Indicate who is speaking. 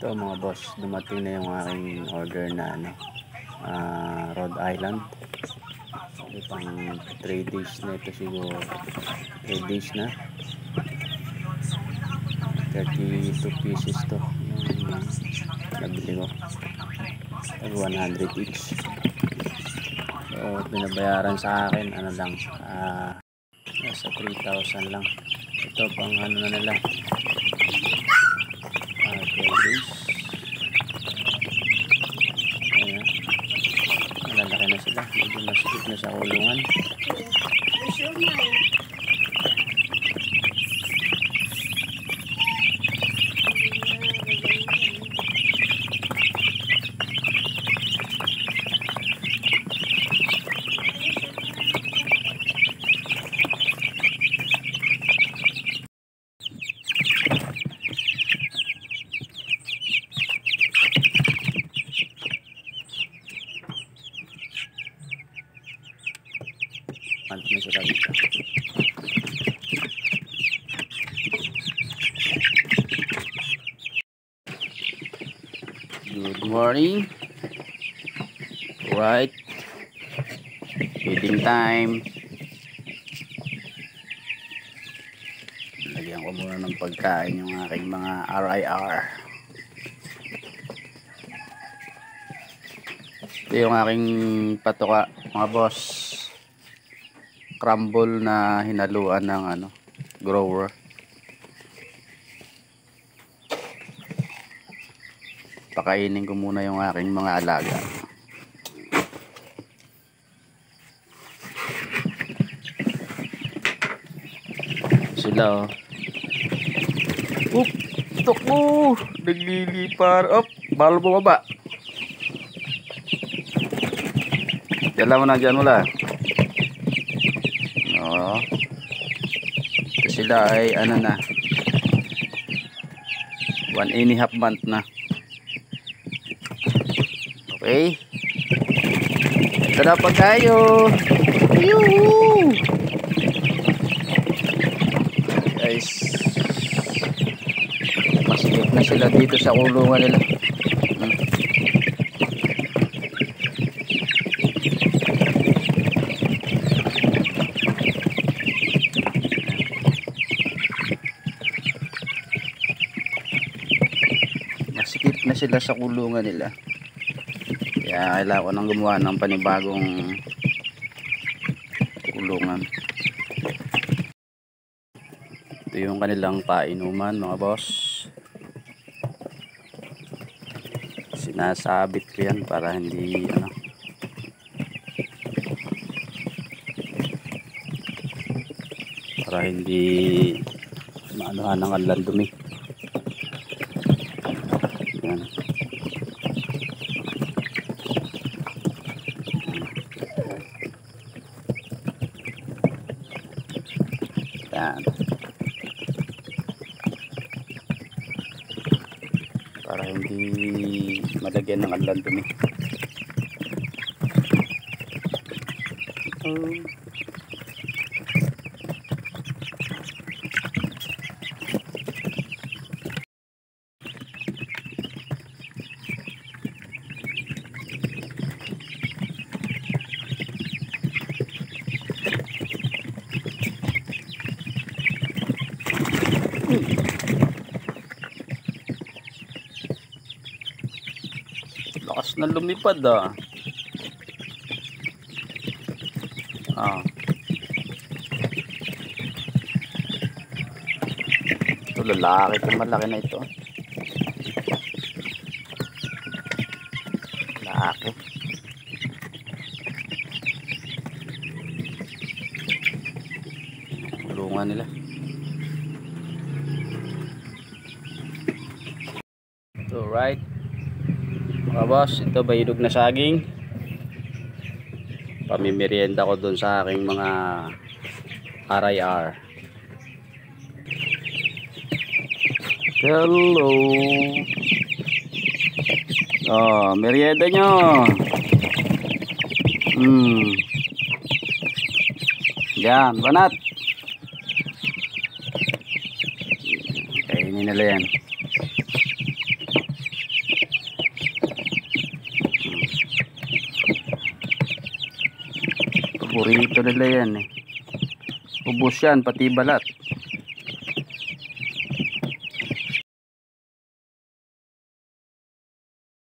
Speaker 1: Ito mga boss, dumating na yung aking order na Rhode Island. Pang 3 days na ito siguro. 3 days na. 32 pieces to. Nabili ko. Tag 100 each. So, binabayaran sa akin, ano lang, nasa 3,000 lang. Ito pang ano na nila. 12 days. Ayan. Malalaki na sila. Medyo masikip na sa kulungan. Na sila dito. Good morning. Right. Feeding time. Lagyan ko muna ng pagkain yung aking mga RIR. Ito yung aking patuka, mga boss. Crumble na hinaluan ng grower. Pakainin ko muna yung aking mga alaga. Sila tok mo, naglilipar. Balo bumaba. Dala mo na dyan wala. Ito sila ay na 1.5 month na. Okay, ito na pa tayo. Guys, masikip na sila dito sa kulungan nila. Masikip na sila sa kulungan nila. Kaya kailangan ko nang gumawa ng panibagong kulungan. Ito yung kanilang painuman mga boss. Sinasabit ko yan para hindi maanuhan ng alan dumi. Yan. Yan. Para hindi malagyan ng alan dumi. Lakas na lumipad ito lalaki, ito malaki na ito. Lalaki. Kulungan nila. So right mga boss, ito bayilog na saging. Pamimerienda ko dun sa aking mga RIR. Hello. Merienda nyo. Yan, banat. Kainin nila yan. Paborito nila yan eh. Ubos yan, pati balat.